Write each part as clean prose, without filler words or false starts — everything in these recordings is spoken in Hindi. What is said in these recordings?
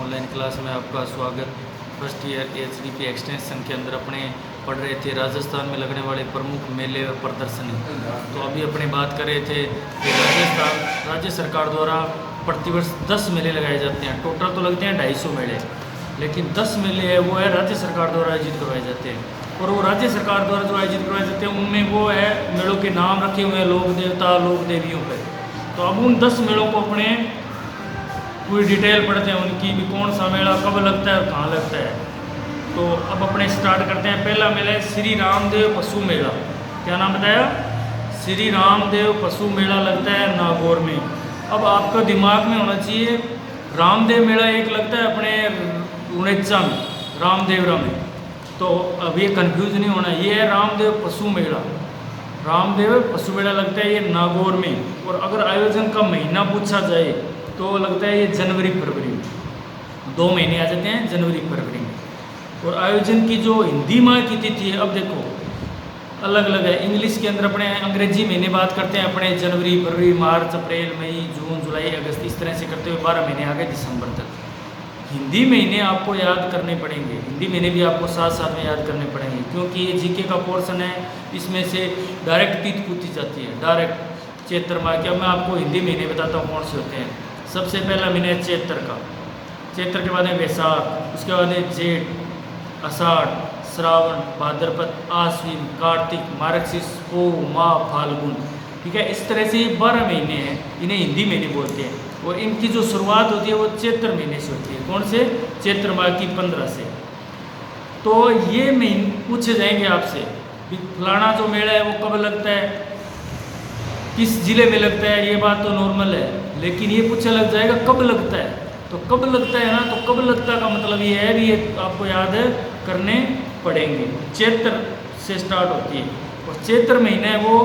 ऑनलाइन क्लास में आपका स्वागत। फर्स्ट ईयर एचडीपी एक्सटेंशन के अंदर अपने पढ़ रहे थे राजस्थान में लगने वाले प्रमुख मेले और प्रदर्शनी। तो अभी अपने बात कर रहे थे कि राजस्थान राज्य सरकार द्वारा प्रतिवर्ष 10 मेले लगाए जाते हैं। टोटल तो लगते हैं 250 मेले, लेकिन 10 मेले है वो है राज्य सरकार द्वारा आयोजित करवाए जाते हैं। और वो राज्य सरकार द्वारा जो आयोजित करवाए जाते हैं उनमें वो है मेलों के नाम रखे हुए हैं लोक देवता लोक देवियों पर। तो अब उन 10 मेलों को अपने पूरी डिटेल पढ़ते हैं उनकी भी, कौन सा मेला कब लगता है और कहाँ लगता है। तो अब अपने स्टार्ट करते हैं। पहला मेला है श्री रामदेव पशु मेला। क्या नाम बताया? श्री रामदेव पशु मेला लगता है नागौर में। अब आपका दिमाग में होना चाहिए रामदेव मेला एक लगता है अपने उड़ीसा में रामदेवरा में। तो अब ये कन्फ्यूज नहीं होना, ये है रामदेव पशु मेला। रामदेव पशु मेला लगता है ये नागौर में। और अगर आयोजन का महीना पूछा जाए तो लगता है ये जनवरी फरवरी में। 2 महीने आ जाते हैं जनवरी फरवरी में। और आयोजन की जो हिंदी माह की तिथि है, अब देखो अलग अलग है। इंग्लिश के अंदर अपने अंग्रेजी महीने बात करते हैं अपने जनवरी फरवरी मार्च अप्रैल मई जून जुलाई अगस्त, इस तरह से करते हुए 12 महीने आ गए दिसंबर तक। हिंदी महीने आपको याद करने पड़ेंगे, हिंदी महीने भी आपको साथ साथ में याद करने पड़ेंगे, क्योंकि ये जीके का पोर्शन है। इसमें से डायरेक्ट तिथि पूछी जाती है, डायरेक्ट चैत्र माह की। अब मैं आपको हिंदी महीने बताता हूँ कौन से होते हैं। सबसे पहला महीना है चैत्र का। चैत्र के बाद है वैशाख, उसके बाद है जेठ, आषाढ़, श्रावण, भाद्रपद, आश्विन, कार्तिक, मार्गशीर्ष, पोह, माह, फाल्गुन। ठीक है, इस तरह से ये 12 महीने हैं, इन्हें हिंदी महीने बोलते हैं। और इनकी जो शुरुआत होती है वो चैत्र महीने से होती है। कौन से? चैत्र माह की 15 से। तो ये महीने पूछे जाएंगे आपसे कि फलाना जो मेला है वो कब लगता है, किस जिले में लगता है। ये बात तो नॉर्मल है, लेकिन ये पूछा लग जाएगा कब लगता है। तो कब लगता है ना, तो कब लगता का मतलब ये है भी, ये आपको याद करने पड़ेंगे। चैत्र से स्टार्ट होती है और चैत्र महीना है वो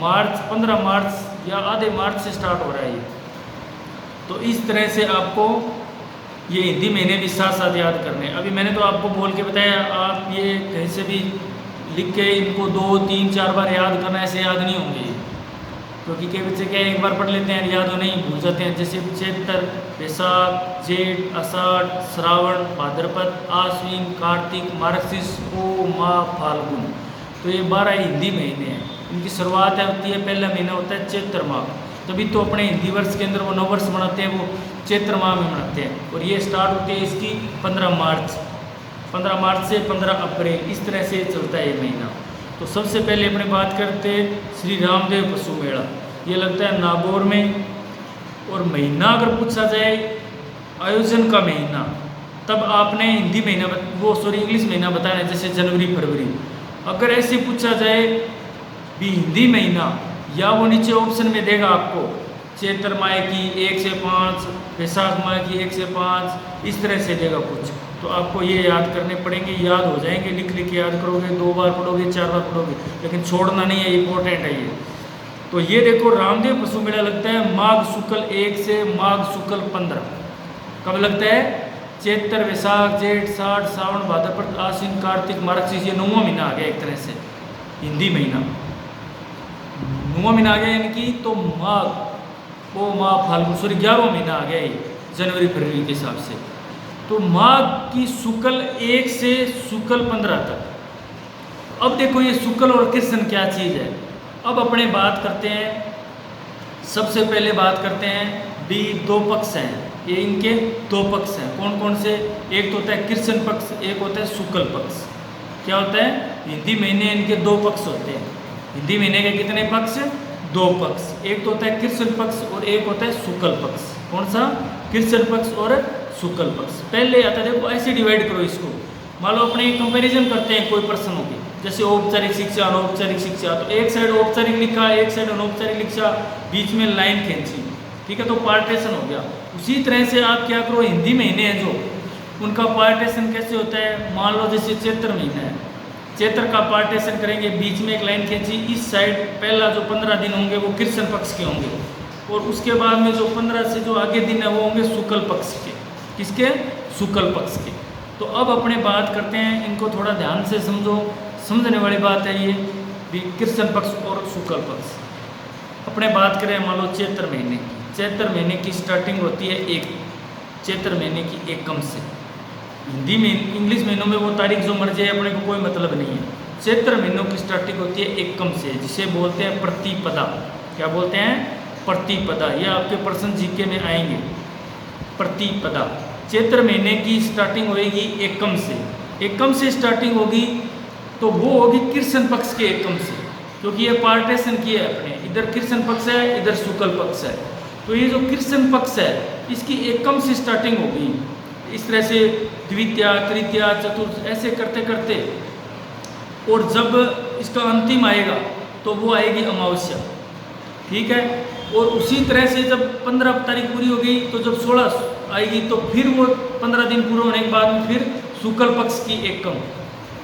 मार्च 15 मार्च या आधे मार्च से स्टार्ट हो रहा है ये। तो इस तरह से आपको ये हिंदी महीने भी साथ साथ याद करने हैं। अभी मैंने तो आपको बोल के बताया, आप ये कहीं से भी लिख के इनको 2 3 4 बार याद करना, ऐसे याद नहीं होंगे। क्योंकि कई बच्चे क्या एक बार पढ़ लेते हैं याद हो नहीं, भूल जाते हैं। जैसे चैत्र, वैशाख, जेठ, आषाढ़, श्रावण, भाद्रपद, आश्विन, कार्तिक, मार्गशीर्ष, पोह, माह, फाल्गुन। तो ये 12 हिंदी महीने हैं। इनकी शुरुआत होती है, पहला महीना होता है चैत्र माह। तभी तो अपने हिंदी वर्ष के अंदर वो नववर्ष मनाते हैं, वो चैत्र माह में मनाते हैं। और ये स्टार्ट होती है इसकी 15 मार्च से 15 अप्रैल, इस तरह से चलता है ये महीना। तो सबसे पहले अपने बात करते श्री रामदेव पशु मेला। ये लगता है नागौर में। और महीना अगर पूछा जाए आयोजन का महीना, तब आपने हिंदी महीना इंग्लिश महीना बताना है, जैसे जनवरी फरवरी। अगर ऐसे पूछा जाए भी हिंदी महीना, या वो नीचे ऑप्शन में देगा आपको चैत्र माह की 1 से 5, वैशाख माह की 1 से 5, इस तरह से देगा कुछ। तो आपको ये याद करने पड़ेंगे, याद हो जाएंगे, लिख लिख के याद करोगे, 2 बार पढ़ोगे 4 बार पढ़ोगे, लेकिन छोड़ना नहीं है, इंपॉर्टेंट है ये। तो ये देखो रामदेव पशु मेला लगता है माघ शुक्ल 1 से माघ शुक्ल 15। कब लगता है? चैत्र, वैशाख, जेठ, आषाढ़, श्रावण, भाद्रपद, आश्विन, कार्तिक, मार्गशीर्ष। ये 9वां महीना आ गया एक तरह से हिंदी महीना, 9वां महीना आ गया इनकी। तो माघ, पोह, माह, फाल्गुन, सॉरी 11वां महीना आ गया ये जनवरी फरवरी के हिसाब से। तो माघ की शुक्ल 1 से शुक्ल 15 तक। अब देखो ये शुक्ल और कृष्ण क्या चीज़ है। अब अपने बात करते हैं, सबसे पहले बात करते हैं भी 2 पक्ष हैं। ये इनके 2 पक्ष हैं। कौन कौन से? एक तो होता है कृष्ण पक्ष, एक होता है शुक्ल पक्ष। क्या होता है? हिंदी महीने इनके 2 पक्ष होते हैं। हिंदी महीने के कितने पक्ष? 2 पक्ष। एक तो होता है कृष्ण पक्ष और एक होता है शुक्ल पक्ष। कौन सा? कृष्ण पक्ष और शुक्ल पक्ष। पहले आता है, देखो ऐसे डिवाइड करो इसको। मान लो अपने कंपैरिजन करते हैं कोई प्रश्नों की, जैसे औपचारिक शिक्षा अनौपचारिक शिक्षा। तो एक साइड औपचारिक लिखा, एक साइड अनौपचारिक लिखा, बीच में लाइन खींची, ठीक है, तो पार्टीशन हो गया। उसी तरह से आप क्या करो, हिंदी महीने हैं जो, उनका पार्टीशन कैसे होता है। मान लो जैसे चैत्र महीना है, चैत्र का पार्टीशन करेंगे, बीच में एक लाइन खींची, इस साइड पहला जो 15 दिन होंगे वो कृष्ण पक्ष के होंगे, और उसके बाद में जो 15 से जो आगे दिन है वो होंगे शुक्ल पक्ष के। किसके? शुक्ल पक्ष के। तो अब अपने बात करते हैं, इनको थोड़ा ध्यान से समझो, समझने वाली बात है ये भी, कृष्ण पक्ष और शुक्ल पक्ष। अपने बात करें मान लो चैत्र महीने की, चैत्र महीने की स्टार्टिंग होती है 1 चैत्र महीने की एकम से। हिंदी में इंग्लिश महीनों में वो तारीख जो मर जाए अपने को कोई मतलब नहीं है। चैत्र महीनों की स्टार्टिंग होती है एकम से, जिसे बोलते हैं प्रतिपदा। क्या बोलते हैं? प्रतिपदा। ये आपके प्रश्न जीके में आएंगे। प्रतिपदा चैत्र महीने की स्टार्टिंग होगी एकम से। एकम से स्टार्टिंग होगी तो वो होगी कृष्ण पक्ष के एकम से, क्योंकि ये पार्टेशन किया है अपने, इधर कृष्ण पक्ष है, इधर शुक्ल पक्ष है। तो ये जो कृष्ण पक्ष है इसकी एकम से स्टार्टिंग होगी। इस तरह से द्वितीया, तृतीया, चतुर्थ ऐसे करते करते, और जब इसका अंतिम आएगा तो वो आएगी अमावस्या। ठीक है। और उसी तरह से जब 15 तारीख पूरी हो गई तो जब 16 आएगी तो फिर वो 15 दिन पूरे होने के बाद में फिर शुक्ल पक्ष की एकम,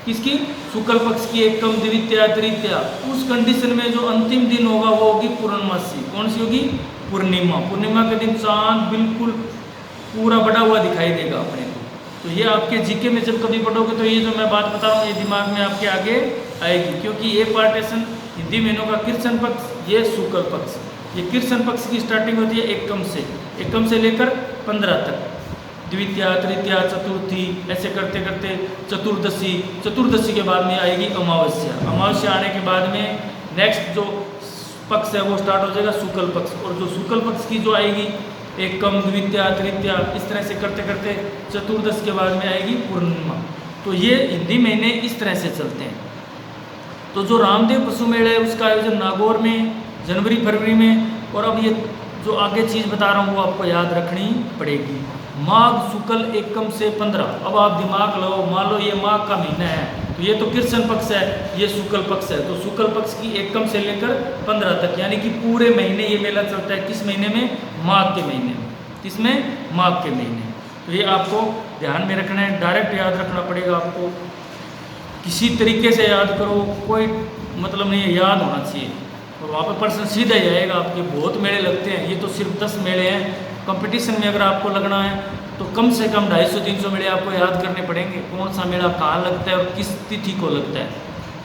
किसकी? शुक्ल पक्ष की एकम, द्वितीया, तृतीया। उस कंडीशन में जो अंतिम दिन होगा वो होगी पूर्णमासी। कौन सी होगी? पूर्णिमा। पूर्णिमा के दिन चांद बिल्कुल पूरा बड़ा हुआ दिखाई देगा अपने को। तो ये आपके जीके में जब कभी पढ़ोगे तो ये जो मैं बात बता रहा हूँ ये दिमाग में आपके आगे आएगी, क्योंकि ये पार्टेशन हिंदी महीनों का कृष्ण पक्ष, ये शुक्ल पक्ष। ये कृष्ण पक्ष की स्टार्टिंग होती है एकम से, एकम से लेकर 15 तक। द्वितीया, तृतीया, चतुर्थी ऐसे करते करते चतुर्दशी, चतुर्दशी के बाद में आएगी अमावस्या। अमावस्या आने के बाद में नेक्स्ट जो पक्ष है वो स्टार्ट हो जाएगा शुक्ल पक्ष। और जो शुक्ल पक्ष की जो आएगी एकम, द्वितीया, तृतीया, इस तरह से करते करते चतुर्दश के बाद में आएगी पूर्णिमा। तो ये हिंदी महीने इस तरह से चलते हैं। तो जो रामदेव पशु मेला है उसका आयोजन नागौर में जनवरी फरवरी में। और अब ये जो आगे चीज़ बता रहा हूँ वो आपको याद रखनी पड़ेगी। माघ शुक्ल एकम से 15। अब आप दिमाग लगाओ, मान लो ये माघ का महीना है तो ये तो कृष्ण पक्ष है, ये शुक्ल पक्ष है। तो शुक्ल पक्ष की एकम से लेकर 15 तक, यानी कि पूरे महीने ये मेला चलता है। किस महीने में? माघ के महीने में। किसमें? माघ के महीने। तो ये आपको ध्यान में रखना है, डायरेक्ट याद रखना पड़ेगा आपको। किसी तरीके से याद करो, कोई मतलब नहीं है, याद होना चाहिए। और वहाँ पर प्रश्न सीधा ही आएगा आपके। बहुत मेले लगते हैं, ये तो सिर्फ 10 मेले हैं। कंपटीशन में अगर आपको लगना है तो कम से कम 250-300 मेले आपको याद करने पड़ेंगे। कौन सा मेला कहाँ लगता है और किस तिथि को लगता है।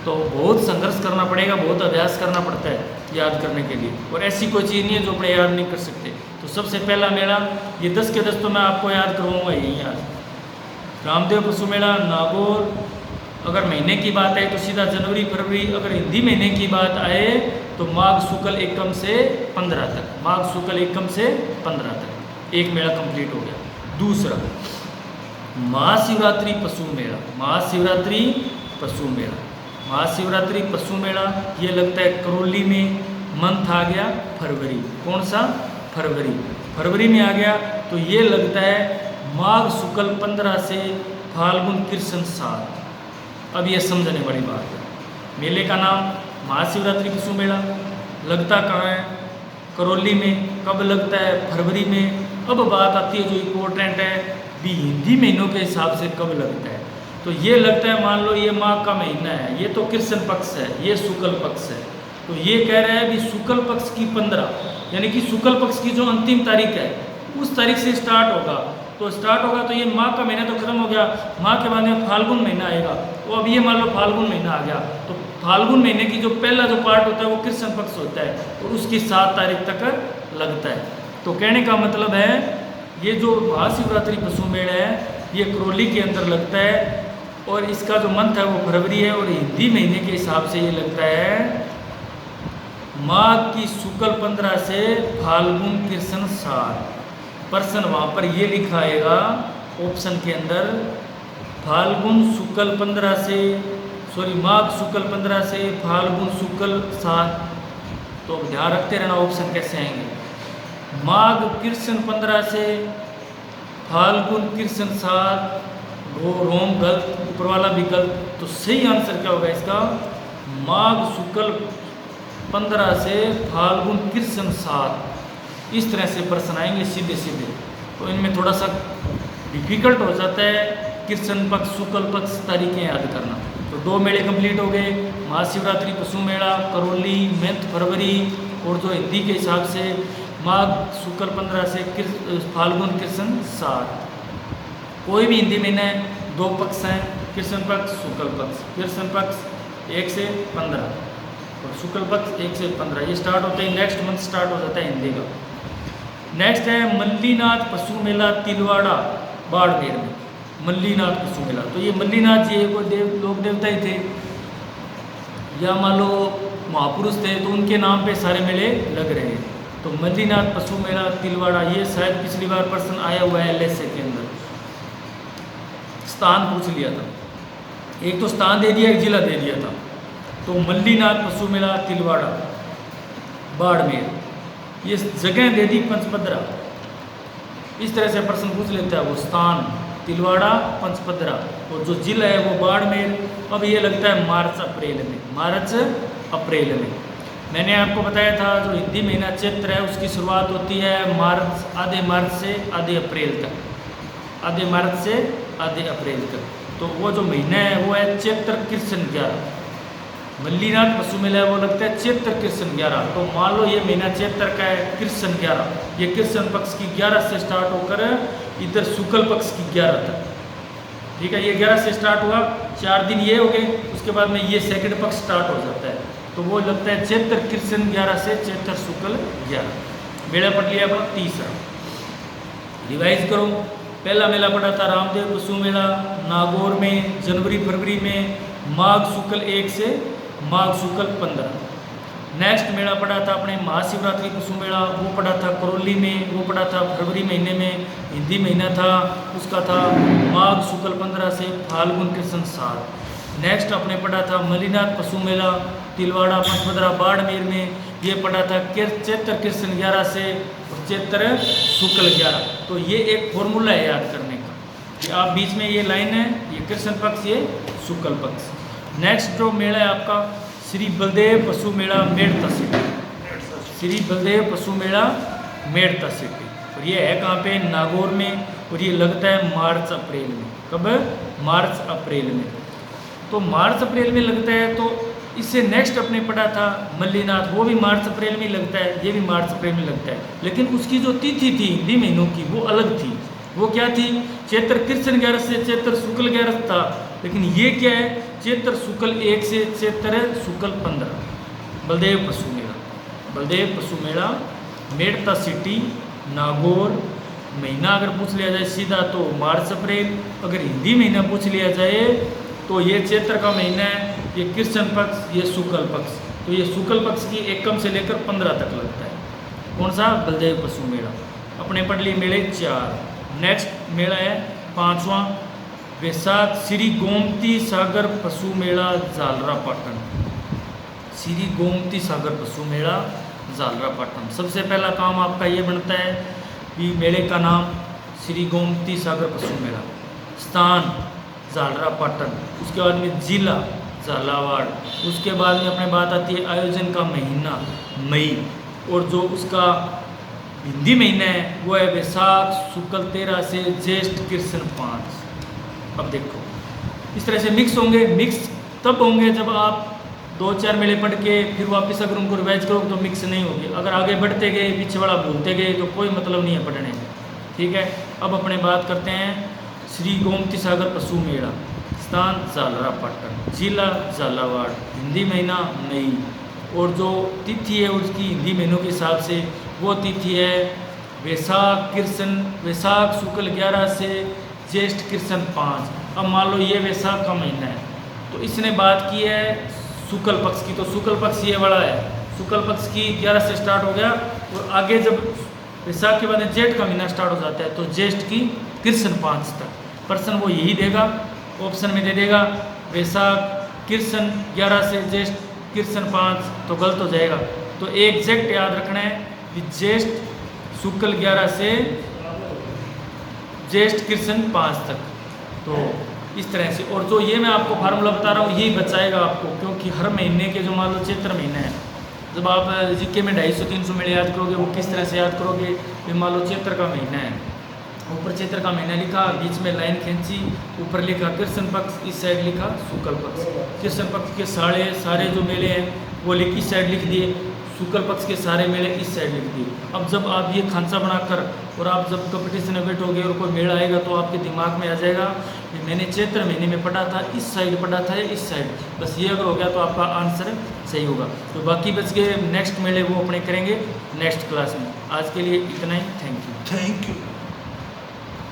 तो बहुत संघर्ष करना पड़ेगा, बहुत अभ्यास करना पड़ता है याद करने के लिए। और ऐसी कोई चीज़ नहीं है जो अपने याद नहीं कर सकते। तो सबसे पहला मेला ये 10 के 10 तो मैं आपको याद करवाऊँगा यही आज। रामदेव पशु मेला नागौर। अगर महीने की बात आए तो सीधा जनवरी फरवरी। अगर हिंदी महीने की बात आए तो माघ शुक्ल एकम से 15 तक। माघ शुक्ल एकम से 15 तक एक मेला कंप्लीट हो गया। दूसरा महाशिवरात्रि पशु मेला। महाशिवरात्रि पशु मेला, महाशिवरात्रि पशु मेला ये लगता है करौली में। मंथ आ गया फरवरी। कौन सा? फरवरी। फरवरी में आ गया तो ये लगता है माघ शुक्ल 15 से फाल्गुन कृष्ण 7। अब ये समझने वाली बात है। मेले का नाम महाशिवरात्रि पशु मेला। लगता कहाँ है? करौली में। कब लगता है? फरवरी में। अब बात आती है जो इम्पोर्टेंट है भी, हिंदी महीनों के हिसाब से कब लगता है। तो ये लगता है, मान लो ये माघ का महीना है, ये तो कृष्ण पक्ष है, ये शुक्ल पक्ष है। तो ये कह रहा है भी शुक्ल पक्ष की 15, यानी कि शुक्ल पक्ष की जो अंतिम तारीख है उस तारीख से स्टार्ट होगा। तो स्टार्ट होगा तो ये माघ का महीना तो खत्म हो गया। माघ के बाद में फाल्गुन महीना आएगा। तो अब ये मान लो फाल्गुन महीना आ गया तो फाल्गुन महीने की जो पहला जो पार्ट होता है वो कृष्ण पक्ष होता है और उसकी 7 तारीख तक लगता है। तो कहने का मतलब है ये जो महाशिवरात्रि पशु मेला है ये करौली के अंदर लगता है और इसका जो मंथ है वो फरवरी है। और हिंदी महीने के हिसाब से ये लगता है माघ की शुक्ल 15 से फाल्गुन कृष्ण 7। प्रश्न वहाँ पर ये लिखा आएगा ऑप्शन के अंदर, फाल्गुन शुक्ल 15 से माघ शुक्ल 15 से फाल्गुन शुक्ल 7। तो ध्यान रखते रहना ऑप्शन कैसे आएंगे। माघ कृष्ण 15 से फाल्गुन कृष्ण 7, रोम गलत, ऊपर वाला भी गलत। तो सही आंसर क्या होगा इसका? माघ शुक्ल 15 से फाल्गुन कृष्ण 7। इस तरह से प्रश्न आएंगे सीधे सीधे। तो इनमें थोड़ा सा डिफिकल्ट हो जाता है कृष्ण पक्ष शुक्ल पक्ष तारीखें याद करना। तो 2 मेले कंप्लीट हो गए, महाशिवरात्रि पशु मेला करौली मंथ फरवरी, और जो हिंदी के हिसाब से माघ शुक्ल 15 से फाल्गुन कृष्ण 7। कोई भी हिंदी महीना है 2 पक्ष हैं, कृष्ण पक्ष शुक्ल पक्ष। कृष्ण पक्ष 1 से 15 और शुक्ल पक्ष 1 से 15। ये स्टार्ट होते ही नेक्स्ट मंथ स्टार्ट हो जाता है हिंदी का। नेक्स्ट है मल्लीनाथ पशु मेला तिलवाड़ा बाड़मेर में, मल्लीनाथ पशु मेला। तो ये मल्लीनाथ जी कोई लोक देवता ही थे या मान लो महापुरुष थे, तो उनके नाम पे सारे मेले लग रहे हैं। तो मल्लीनाथ पशु मेला तिलवाड़ा, ये शायद पिछली बार प्रश्न आया हुआ है LSA के अंदर, स्थान पूछ लिया था, एक तो स्थान दे दिया, एक जिला दे दिया था। तो मल्लीनाथ पशु मेला तिलवाड़ा बाड़मेर, ये जगह दे दी पंचपदरा, इस तरह से प्रश्न पूछ लेता है। वो स्थान तिलवाड़ा पंचपदरा और जो जिला है वो बाड़मेर। अब ये लगता है मार्च अप्रैल में, मार्च अप्रैल में। मैंने आपको बताया था जो हिंदी महीना चैत्र है उसकी शुरुआत होती है मार्च, आधे मार्च से आधे अप्रैल तक, आधे मार्च से आधे अप्रैल तक। तो वो जो महीना है वो है चैत्र कृष्ण 11, मल्लीनाथ पशु मेला वो लगता है चैत्र कृष्ण 11। तो मान लो ये महीना चैत्र का है कृष्ण 11, ये कृष्ण पक्ष की 11 से स्टार्ट होकर इधर शुक्ल पक्ष की 11 तक, ठीक है। ये 11 से स्टार्ट हुआ, 4 दिन ये हो गए, उसके बाद में ये सेकंड पक्ष स्टार्ट हो जाता है। तो वो लगता है चैत्र कृष्ण 11 से चैत्र शुक्ल 11। मेला पढ़ लिया अपना तीसरा, रिवाइज करो। पहला मेला पड़ा था रामदेव पशु मेला नागौर में जनवरी फरवरी में, माघ शुक्ल 1 से माघ शुक्ल 15। नेक्स्ट मेला पड़ा था अपने महाशिवरात्रि पशु मेला, वो पड़ा था करौली में, वो पड़ा था फरवरी महीने में, हिंदी महीना था उसका था माघ शुक्ल 15 से फाल्गुन कृष्ण 7। नेक्स्ट अपने पड़ा था मल्लीनाथ पशु मेला तिलवाड़ा पंचपदरा बाड़मेर में, ये पड़ा था चैत्र कृष्ण 11 से चैत्र शुक्ल 11। तो ये एक फॉर्मूला है याद करने का कि आप बीच में ये लाइन है, ये कृष्ण पक्ष, ये शुक्ल पक्ष। नेक्स्ट जो मेला है आपका श्री बलदेव पशु मेला मेड़ता सिटी, श्री बलदेव पशु मेला मेड़ता सिटी, और ये है कहाँ पे, नागौर में, और ये लगता है मार्च अप्रैल में। कब, मार्च अप्रैल में। तो मार्च अप्रैल में लगता है। तो इससे नेक्स्ट अपने पड़ा था मल्लीनाथ, वो भी मार्च अप्रैल में लगता है, ये भी मार्च अप्रैल में लगता है, लेकिन उसकी जो तिथि थी हिंदी महीनों की वो अलग थी। वो क्या थी, चैत्र कृष्ण 11 से चैत्र शुक्ल 11 था, लेकिन ये क्या है, चैत्र शुक्ल 1 से चैत्र शुक्ल 15। बलदेव पशु मेला, बलदेव पशु मेला मेड़ता सिटी नागौर। महीना अगर पूछ लिया जाए सीधा तो मार्च अप्रैल, अगर हिंदी महीना पूछ लिया जाए तो ये चैत्र का महीना है, ये कृष्ण पक्ष, ये शुक्ल पक्ष। तो ये शुक्ल पक्ष की एकम से लेकर 15 तक लगता है। कौन सा, बलदेव पशु मेला। अपने पढ़ लिए मेले 4। नेक्स्ट मेला है 5वां वैशाख श्री गोमती सागर पशु मेला झालरापाटन, श्री गोमती सागर पशु मेला झालरापाटन। सबसे पहला काम आपका ये बनता है कि मेले का नाम श्री गोमती सागर पशु मेला, स्थान झालरापाटन, उसके बाद में जिला झालावाड़, उसके बाद में अपने बात आती है आयोजन का महीना मई, और जो उसका हिंदी महीना है वो है वैशाख शुक्ल 13 से ज्येष्ठ कृष्ण 5। अब देखो इस तरह से मिक्स होंगे, मिक्स तब होंगे जब आप 2-4 मेले पढ़ के फिर वापस अगर उनको रिवाइज करोगे तो मिक्स नहीं होगी। अगर आगे बढ़ते गए पीछे वाला भूलते गए तो कोई मतलब नहीं है पढ़ने में, ठीक है। अब अपने बात करते हैं श्री गोमती सागर पशु मेला, स्थान झालरापाटन, जिला झालावाड़, हिंदी महीना मई, और जो तिथि है उसकी हिंदी महीनों के हिसाब से वो तिथि है वैशाख शुक्ल 11 से ज्येष्ठ कृष्ण 5। अब मान लो ये वैशाख का महीना है, तो इसने बात की है शुक्ल पक्ष की, तो शुक्ल पक्ष ये वाला है, शुक्ल पक्ष की 11 से स्टार्ट हो गया, और आगे जब वैशाख के बाद जेठ का महीना स्टार्ट हो जाता है तो ज्येष्ठ की कृष्ण 5 तक। प्रश्न वो यही देगा, ऑप्शन में दे देगा वैशाख कृष्ण 11 से ज्येष्ठ कृष्ण 5, तो गलत हो जाएगा। तो एग्जैक्ट याद रखना है कि ज्येष्ठ शुक्ल 11 से ज्येष्ठ कृष्ण 5 तक। तो इस तरह से, और जो ये मैं आपको फार्मूला बता रहा हूँ यही बचाएगा आपको, क्योंकि हर महीने के जो मान लो चैत्र महीना है, जब आप जीके में 250-300 मेले याद करोगे वो किस तरह से याद करोगे, ये मान लो चैत्र का महीना है, ऊपर चैत्र का महीना लिखा, बीच में लाइन खींची, ऊपर लिखा कृष्ण पक्ष, इस साइड लिखा शुक्ल पक्ष। कृष्ण पक्ष के सारे जो मेले हैं वो इस साइड लिख दिए, शुक्ल पक्ष के सारे मेले इस साइड लिख दिए। अब जब आप ये खांचा बनाकर और आप जब कंपटीशन में बैठोगे और कोई मेला आएगा तो आपके दिमाग में आ जाएगा कि मैंने चैत्र महीने में पढ़ा था, इस साइड पढ़ा था या इस साइड। बस ये अगर हो गया तो आपका आंसर सही होगा। तो बाकी बच के नेक्स्ट मेले वो अपने करेंगे नेक्स्ट क्लास में। आज के लिए इतना ही। Thank you.